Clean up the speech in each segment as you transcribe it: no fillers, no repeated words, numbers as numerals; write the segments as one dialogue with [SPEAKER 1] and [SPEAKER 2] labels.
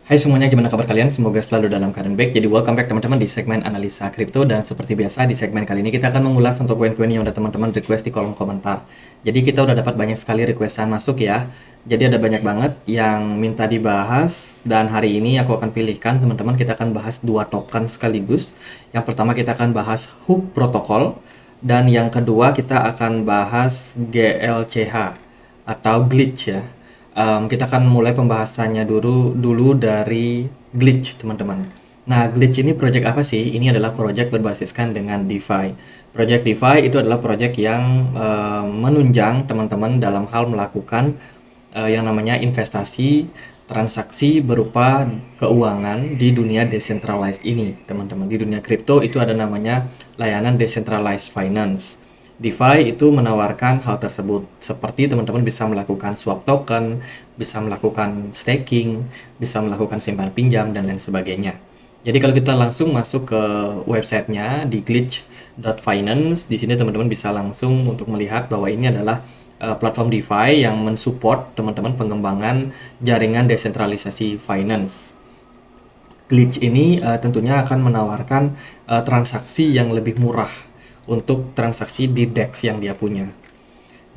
[SPEAKER 1] Hai semuanya, gimana kabar kalian? Semoga selalu dalam keadaan baik. Jadi welcome back teman-teman di segmen analisa kripto, dan seperti biasa di segmen kali ini kita akan mengulas untuk koin-koin yang udah teman-teman request di kolom komentar. Jadi kita udah dapat banyak sekali requestan masuk ya. Jadi ada banyak banget yang minta dibahas, dan hari ini aku akan pilihkan teman-teman, kita akan bahas dua token sekaligus. Yang pertama kita akan bahas HOOP protokol, dan yang kedua kita akan bahas GLCH atau glitch ya. Kita akan mulai pembahasannya dulu dari glitch teman-teman. Nah, glitch ini project apa sih? Ini adalah project berbasiskan dengan DeFi. Project DeFi itu adalah project yang menunjang teman-teman dalam hal melakukan yang namanya investasi transaksi berupa keuangan di dunia decentralized ini, teman-teman. Di dunia kripto itu ada namanya layanan decentralized finance. DeFi itu menawarkan hal tersebut, seperti teman-teman bisa melakukan swap token, bisa melakukan staking, bisa melakukan simpan pinjam, dan lain sebagainya. Jadi kalau kita langsung masuk ke websitenya di glitch.finance, di sini teman-teman bisa langsung untuk melihat bahwa ini adalah platform DeFi yang mensupport teman-teman pengembangan jaringan desentralisasi finance. Glitch ini tentunya akan menawarkan transaksi yang lebih murah untuk transaksi di DEX yang dia punya.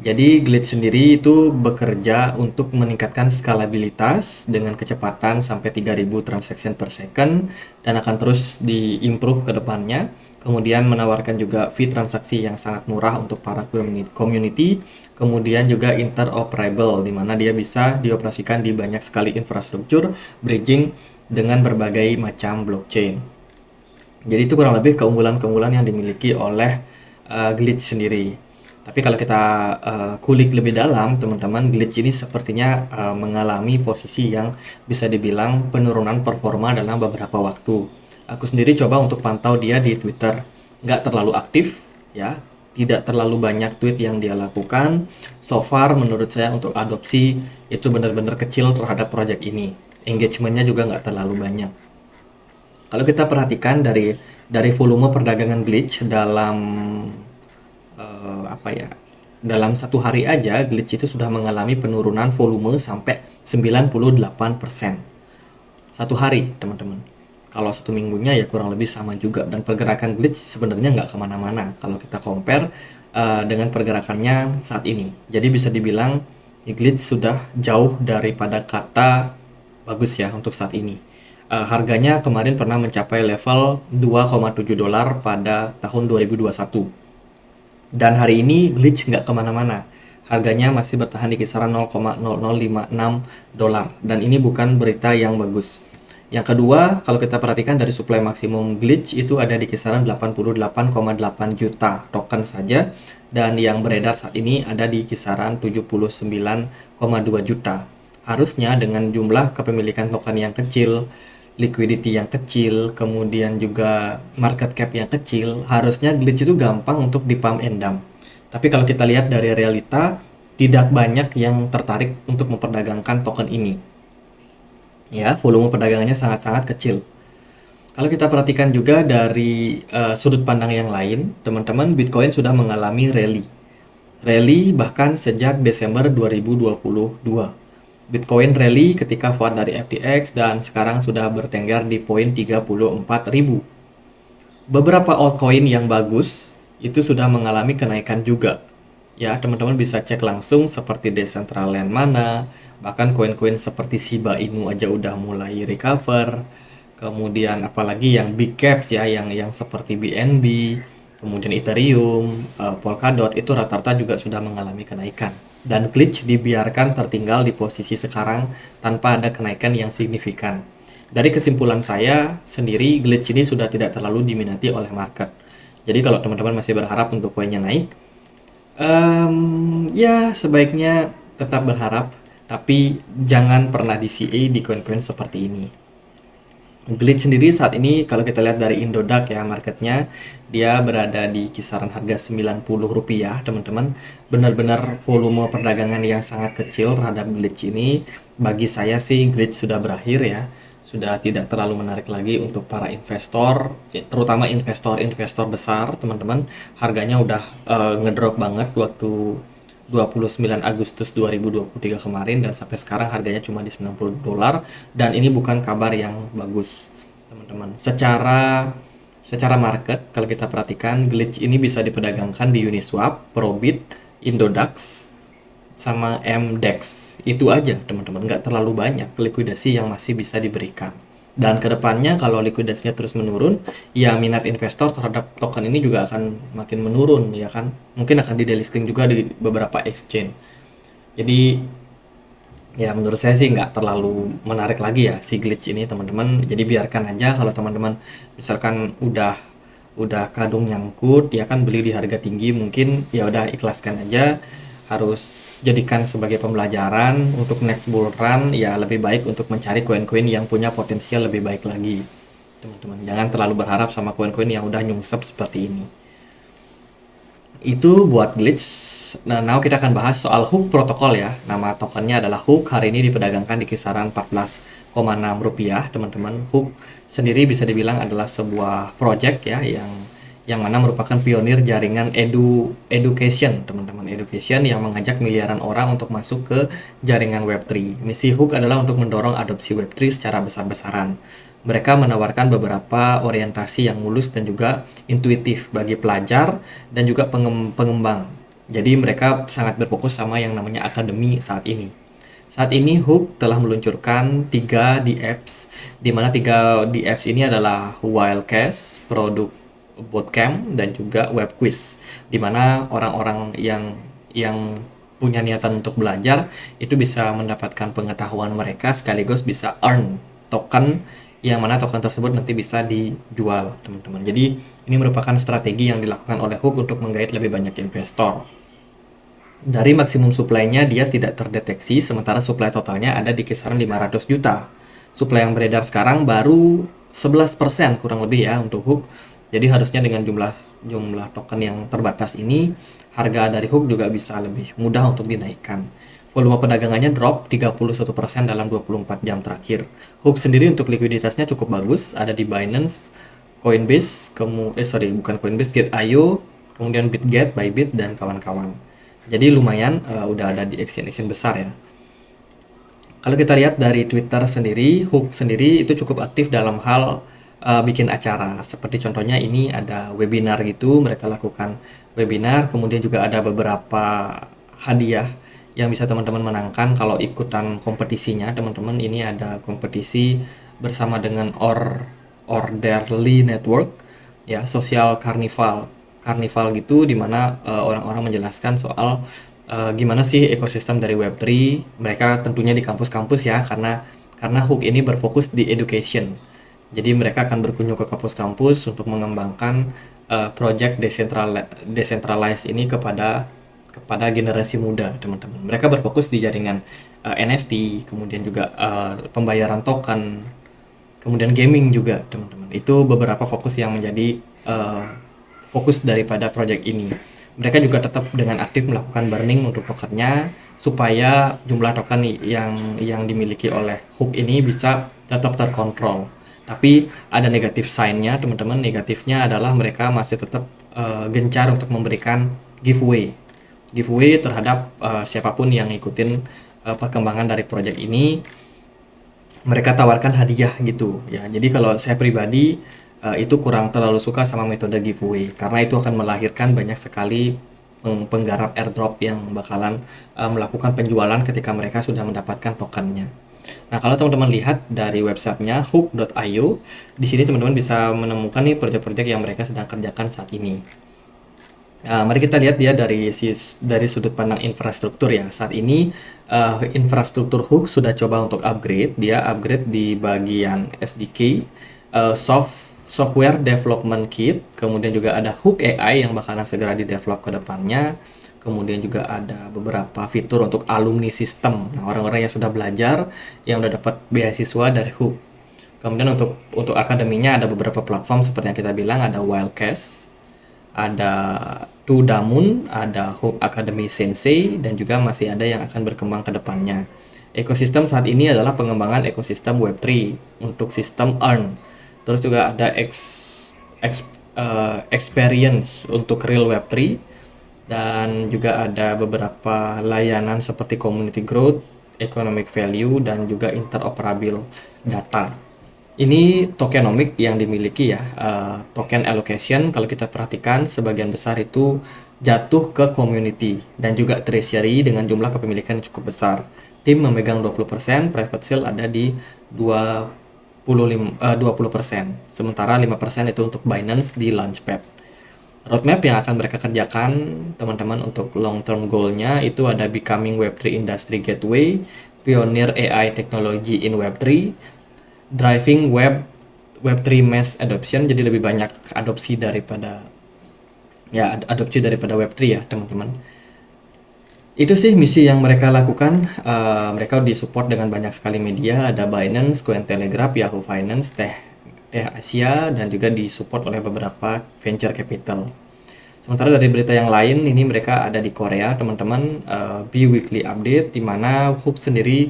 [SPEAKER 1] Jadi Glitch sendiri itu bekerja untuk meningkatkan skalabilitas dengan kecepatan sampai 3000 transaction per second, dan akan terus diimprove ke depannya. Kemudian menawarkan juga fee transaksi yang sangat murah untuk para community. Kemudian juga interoperable, di mana dia bisa dioperasikan di banyak sekali infrastruktur, bridging dengan berbagai macam blockchain. Jadi itu kurang lebih keunggulan-keunggulan yang dimiliki oleh Glitch sendiri. Tapi kalau kita kulik lebih dalam, teman-teman, Glitch ini sepertinya mengalami posisi yang bisa dibilang penurunan performa dalam beberapa waktu. Aku sendiri coba untuk pantau dia di Twitter, nggak terlalu aktif ya, tidak terlalu banyak tweet yang dia lakukan. So far menurut saya untuk adopsi itu benar-benar kecil terhadap project ini. Engagementnya juga nggak terlalu banyak. Kalau kita perhatikan dari volume perdagangan Glitch dalam apa ya? Dalam satu hari aja Glitch itu sudah mengalami penurunan volume sampai 98%. Satu hari, teman-teman. Kalau satu minggunya ya kurang lebih sama juga, dan pergerakan Glitch sebenarnya nggak kemana-mana kalau kita compare dengan pergerakannya saat ini. Jadi bisa dibilang Glitch sudah jauh daripada kata bagus ya untuk saat ini. Harganya kemarin pernah mencapai level 2,7 dolar pada tahun 2021. Dan hari ini Glitch nggak kemana-mana. Harganya masih bertahan di kisaran 0,0056 dolar. Dan ini bukan berita yang bagus. Yang kedua, kalau kita perhatikan dari supply maksimum Glitch itu ada di kisaran 88,8 juta token saja. Dan yang beredar saat ini ada di kisaran 79,2 juta. Harusnya dengan jumlah kepemilikan token yang kecil, liquidity yang kecil, kemudian juga market cap yang kecil, harusnya Glitch itu gampang untuk di pump and dump. Tapi kalau kita lihat dari realita, tidak banyak yang tertarik untuk memperdagangkan token ini. Ya, volume perdagangannya sangat-sangat kecil. Kalau kita perhatikan juga dari sudut pandang yang lain, teman-teman, Bitcoin sudah mengalami rally. Rally bahkan sejak Desember 2022. Bitcoin rally ketika FOD dari FTX dan sekarang sudah bertengger di poin 34.000. Beberapa altcoin yang bagus itu sudah mengalami kenaikan juga. Ya, teman-teman bisa cek langsung seperti Decentraland Mana, bahkan koin-koin seperti Shiba Inu aja udah mulai recover. Kemudian apalagi yang big caps ya, yang seperti BNB, kemudian Ethereum, Polkadot itu rata-rata juga sudah mengalami kenaikan. Dan Glitch dibiarkan tertinggal di posisi sekarang tanpa ada kenaikan yang signifikan. Dari kesimpulan saya sendiri, Glitch ini sudah tidak terlalu diminati oleh market. Jadi kalau teman-teman masih berharap untuk koinnya naik, ya sebaiknya tetap berharap, tapi jangan pernah di CA di koin-koin seperti ini. Glitch sendiri saat ini kalau kita lihat dari Indodax ya, marketnya dia berada di kisaran harga Rp90, teman-teman. Benar-benar volume perdagangan yang sangat kecil terhadap Glitch ini. Bagi saya sih Glitch sudah berakhir ya, sudah tidak terlalu menarik lagi untuk para investor, terutama investor-investor besar, teman-teman. Harganya udah ngedrop banget waktu 29 Agustus 2023 kemarin, dan sampai sekarang harganya cuma di $90, dan ini bukan kabar yang bagus teman-teman. Secara market, kalau kita perhatikan, glitch ini bisa diperdagangkan di Uniswap, Probit, Indodax, sama MDEX. Itu aja teman-teman, nggak terlalu banyak likuidasi yang masih bisa diberikan. Dan kedepannya kalau likuidasinya terus menurun, ya minat investor terhadap token ini juga akan makin menurun, ya kan. Mungkin akan di delisting juga di beberapa exchange. Jadi ya menurut saya sih nggak terlalu menarik lagi ya si glitch ini teman-teman. Jadi biarkan aja. Kalau teman-teman misalkan udah kadung nyangkut, ya kan, beli di harga tinggi, mungkin ya udah ikhlaskan aja. Harus jadikan sebagai pembelajaran untuk next bull run, ya lebih baik untuk mencari koin-koin yang punya potensial lebih baik lagi teman-teman. Jangan terlalu berharap sama koin-koin yang udah nyungsep seperti ini. Itu buat glitch. Nah, now kita akan bahas soal Hook protokol ya. Nama tokennya adalah Hook. Hari ini diperdagangkan di kisaran 14,6 rupiah teman-teman. Hook sendiri bisa dibilang adalah sebuah project ya yang mana merupakan pionir jaringan education teman-teman. Education yang mengajak miliaran orang untuk masuk ke jaringan Web3. Misi Hook adalah untuk mendorong adopsi Web3 secara besar-besaran. Mereka menawarkan beberapa orientasi yang mulus dan juga intuitif bagi pelajar dan juga pengembang. Jadi mereka sangat berfokus sama yang namanya akademi saat ini. Saat ini Hook telah meluncurkan 3 DApps, di mana 3 DApps ini adalah Wildcast, Product Bootcamp, dan juga Web Quiz, di mana orang-orang yang punya niatan untuk belajar itu bisa mendapatkan pengetahuan mereka sekaligus bisa earn token, yang mana token tersebut nanti bisa dijual teman-teman. Jadi ini merupakan strategi yang dilakukan oleh Hook untuk menggait lebih banyak investor. Dari maksimum supply-nya dia tidak terdeteksi, sementara supply totalnya ada di kisaran 500 juta. Supply yang beredar sekarang baru 11% kurang lebih ya untuk Hook. Jadi harusnya dengan jumlah token yang terbatas ini, harga dari Hook juga bisa lebih mudah untuk dinaikkan. Volume perdagangannya drop 31% dalam 24 jam terakhir. Hook sendiri untuk likuiditasnya cukup bagus, ada di Binance, Coinbase, bukan Coinbase, Gate.io, kemudian Bitget, Bybit, dan kawan-kawan. Jadi lumayan udah ada di exchange besar ya. Kalau kita lihat dari Twitter sendiri, Hook sendiri itu cukup aktif dalam hal bikin acara. Seperti contohnya ini ada webinar gitu, mereka lakukan webinar, kemudian juga ada beberapa hadiah yang bisa teman-teman menangkan kalau ikutan kompetisinya teman-teman. Ini ada kompetisi bersama dengan Orderly Network ya, sosial karnival gitu, dimana orang-orang menjelaskan soal gimana sih ekosistem dari Web3. Mereka tentunya di kampus-kampus ya, karena Hook ini berfokus di education. Jadi mereka akan berkunjung ke kampus-kampus untuk mengembangkan project decentralized ini kepada generasi muda teman-teman. Mereka berfokus di jaringan NFT, kemudian juga pembayaran token, kemudian gaming juga teman-teman. Itu beberapa fokus yang menjadi fokus daripada project ini. Mereka juga tetap dengan aktif melakukan burning untuk tokennya supaya jumlah token yang dimiliki oleh Hook ini bisa tetap terkontrol. Tapi ada negatif sign-nya teman-teman. Negatifnya adalah mereka masih tetap gencar untuk memberikan giveaway terhadap siapapun yang ngikutin perkembangan dari project ini. Mereka tawarkan hadiah gitu ya. Jadi kalau saya pribadi itu kurang terlalu suka sama metode giveaway, karena itu akan melahirkan banyak sekali penggarap airdrop yang bakalan melakukan penjualan ketika mereka sudah mendapatkan tokennya. Nah, kalau teman-teman lihat dari websitenya hook.io, di sini teman-teman bisa menemukan nih proyek-proyek yang mereka sedang kerjakan saat ini. Mari kita lihat dia dari sudut pandang infrastruktur ya. Saat ini infrastruktur Hook sudah coba untuk upgrade. Dia upgrade di bagian SDK, software development kit, kemudian juga ada Hook AI yang bakalan segera di-develop ke depannya. Kemudian juga ada beberapa fitur untuk alumni system. Nah, orang-orang yang sudah belajar, yang udah dapat beasiswa dari Hook. Kemudian untuk akademinya ada beberapa platform seperti yang kita bilang, ada Wildcast, ada Tudamun, ada Hook Academy Sensei, dan juga masih ada yang akan berkembang ke depannya. Ekosistem saat ini adalah pengembangan ekosistem Web3 untuk sistem earn. Terus juga ada experience untuk real Web3. dan juga ada beberapa layanan seperti community growth, economic value, dan juga interoperable data. Ini tokenomic yang dimiliki ya, token allocation kalau kita perhatikan sebagian besar itu jatuh ke community dan juga treasury dengan jumlah kepemilikan yang cukup besar. Tim memegang 20%, private sale ada di 20%, sementara 5% itu untuk Binance di Launchpad. Roadmap yang akan mereka kerjakan teman-teman untuk long term goal-nya itu ada becoming Web3 industry gateway, pioneer AI technology in Web3, driving Web3 mass adoption, jadi lebih banyak adopsi daripada Web3 ya teman-teman. Itu sih misi yang mereka lakukan. Mereka disupport dengan banyak sekali media, ada Binance, Cointelegraph, Yahoo Finance, Tech Asia, dan juga disupport oleh beberapa venture capital. Sementara dari berita yang lain, ini mereka ada di Korea, teman-teman, bi-weekly update, di mana Hoop sendiri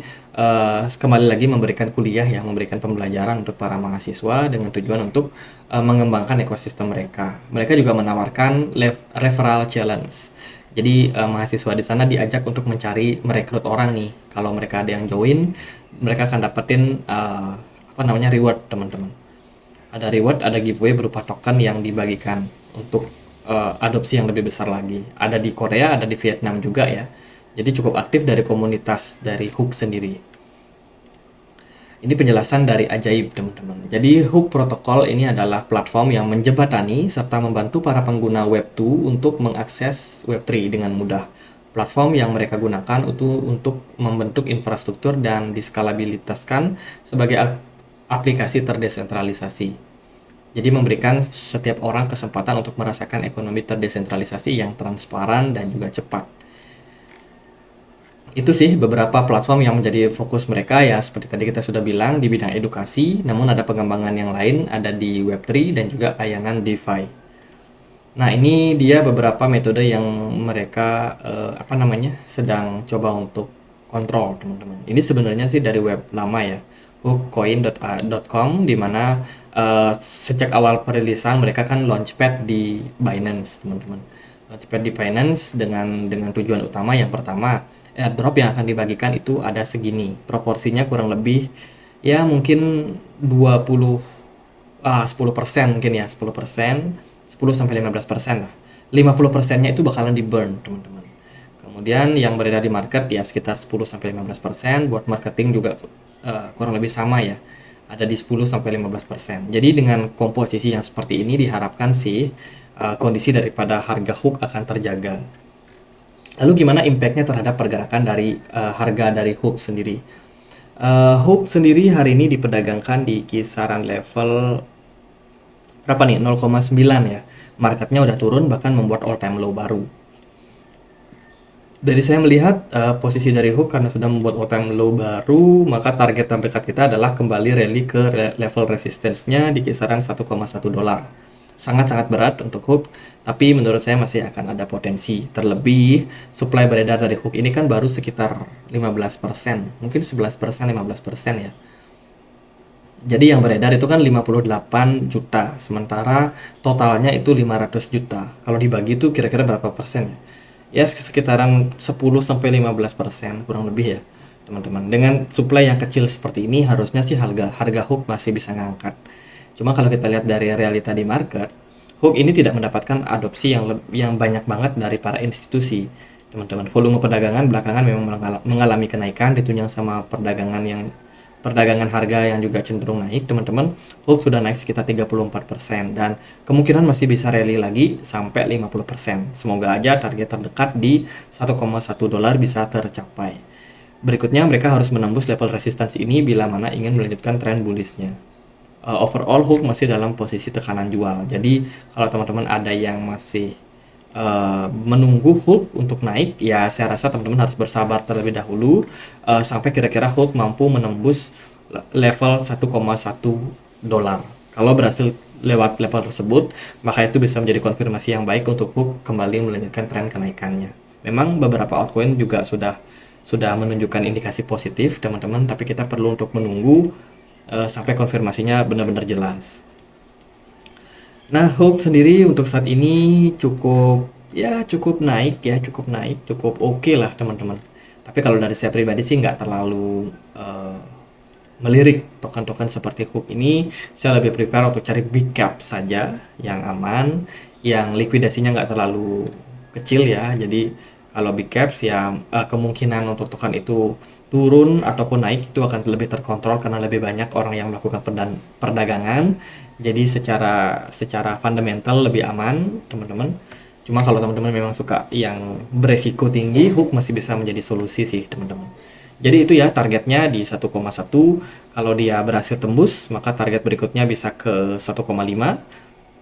[SPEAKER 1] kembali lagi memberikan kuliah, ya, memberikan pembelajaran untuk para mahasiswa dengan tujuan untuk mengembangkan ekosistem mereka. Mereka juga menawarkan referral challenge. Jadi mahasiswa di sana diajak untuk merekrut orang nih. Kalau mereka ada yang join, mereka akan dapetin reward, teman-teman. Ada reward, ada giveaway berupa token yang dibagikan untuk adopsi yang lebih besar lagi. Ada di Korea, ada di Vietnam juga ya. Jadi cukup aktif dari komunitas dari Hoop sendiri. Ini penjelasan dari Ajaib, teman-teman. Jadi Hoop Protocol ini adalah platform yang menjembatani serta membantu para pengguna Web2 untuk mengakses Web3 dengan mudah. Platform yang mereka gunakan untuk membentuk infrastruktur dan diskalabilitaskan sebagai aplikasi terdesentralisasi. Jadi memberikan setiap orang kesempatan untuk merasakan ekonomi terdesentralisasi yang transparan dan juga cepat. Itu sih beberapa platform yang menjadi fokus mereka ya, seperti tadi kita sudah bilang di bidang edukasi, namun ada pengembangan yang lain, ada di Web3 dan juga layanan DeFi. Nah, ini dia beberapa metode yang mereka sedang coba untuk kontrol, teman-teman. Ini sebenarnya sih dari web lama ya, hookcoin.com, di mana sejak awal perilisan mereka kan launchpad di Binance, teman-teman. Launchpad di Binance dengan tujuan utama yang pertama, airdrop yang akan dibagikan itu ada segini. Proporsinya kurang lebih ya mungkin 10% mungkin ya, 10%, 10 sampai 15% lah. 50%-nya itu bakalan di burn, teman-teman. Kemudian yang beredar di market ya sekitar 10 sampai 15%, buat marketing juga kurang lebih sama ya. Ada di 10 sampai 15%. Jadi dengan komposisi yang seperti ini diharapkan sih kondisi daripada harga hook akan terjaga. Lalu gimana impact-nya terhadap pergerakan dari harga dari hook sendiri? Hook sendiri hari ini diperdagangkan di kisaran level berapa nih? 0,9 ya. Marketnya udah turun bahkan membuat all time low baru. Dari saya melihat posisi dari hook karena sudah membuat all time low baru, maka target terdekat kita adalah kembali rally ke level resistance-nya di kisaran 1,1 dolar. Sangat-sangat berat untuk hook, tapi menurut saya masih akan ada potensi. Terlebih supply beredar dari hook ini kan baru sekitar 15%, mungkin 11%, 15% ya. Jadi yang beredar itu kan 58 juta, sementara totalnya itu 500 juta. Kalau dibagi itu kira-kira berapa persen ya? Ya sekitaran 10-15% kurang lebih ya teman-teman. Dengan supply yang kecil seperti ini harusnya sih harga hook masih bisa ngangkat. Cuma kalau kita lihat dari realita di market, hook ini tidak mendapatkan adopsi yang banyak banget dari para institusi, teman-teman. Volume perdagangan belakangan memang mengalami kenaikan ditunjang sama perdagangan harga yang juga cenderung naik, teman-teman. Hook sudah naik sekitar 34% dan kemungkinan masih bisa rally lagi sampai 50%. Semoga aja target terdekat di 1,1 dolar bisa tercapai. Berikutnya mereka harus menembus level resistansi ini bila mana ingin melanjutkan tren bullishnya. Overall hook masih dalam posisi tekanan jual. Jadi kalau teman-teman ada yang masih menunggu hook untuk naik, ya saya rasa teman-teman harus bersabar terlebih dahulu sampai kira-kira hook mampu menembus level 1,1 dolar. Kalau berhasil lewat level tersebut, maka itu bisa menjadi konfirmasi yang baik untuk hook kembali melanjutkan tren kenaikannya. Memang beberapa altcoin juga sudah menunjukkan indikasi positif, teman-teman, tapi kita perlu untuk menunggu sampai konfirmasinya benar-benar jelas. Nah, hook sendiri untuk saat ini cukup Ya cukup naik ya, cukup naik, cukup oke lah teman-teman. Tapi kalau dari saya pribadi sih nggak terlalu melirik token-token seperti Hook ini. Saya lebih prepare untuk cari big cap saja yang aman, yang likuidasinya nggak terlalu kecil ya. Jadi kalau big caps ya kemungkinan untuk token itu turun ataupun naik itu akan lebih terkontrol karena lebih banyak orang yang melakukan perdagangan. Jadi secara secara fundamental lebih aman, teman-teman. Cuma kalau teman-teman memang suka yang beresiko tinggi, Hook masih bisa menjadi solusi sih, teman-teman. Jadi itu ya targetnya di 1,1. Kalau dia berhasil tembus, maka target berikutnya bisa ke 1,5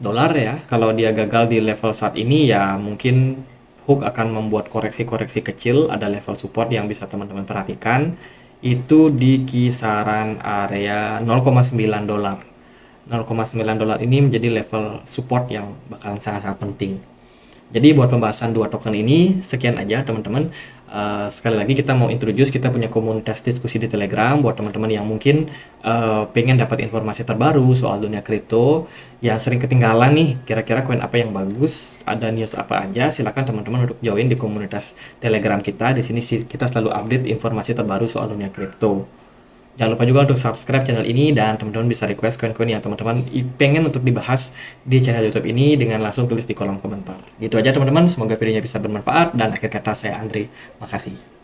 [SPEAKER 1] dolar ya. Kalau dia gagal di level saat ini ya mungkin Hook akan membuat koreksi-koreksi kecil, ada level support yang bisa teman-teman perhatikan. Itu di kisaran area 0,9 dolar. 0,9 dolar ini menjadi level support yang bakalan sangat-sangat penting. Jadi buat pembahasan dua token ini sekian aja teman-teman. Sekali lagi kita mau introduce, kita punya komunitas diskusi di Telegram buat teman-teman yang mungkin pengen dapat informasi terbaru soal dunia kripto yang sering ketinggalan nih, kira-kira koin apa yang bagus, ada news apa aja, silakan teman-teman untuk join di komunitas Telegram kita. Di sini sih kita selalu update informasi terbaru soal dunia kripto. Jangan lupa juga untuk subscribe channel ini dan teman-teman bisa request koin-koin yang teman-teman pengen untuk dibahas di channel YouTube ini dengan langsung tulis di kolom komentar. Gitu aja teman-teman, semoga videonya bisa bermanfaat dan akhir kata saya Andre. Makasih.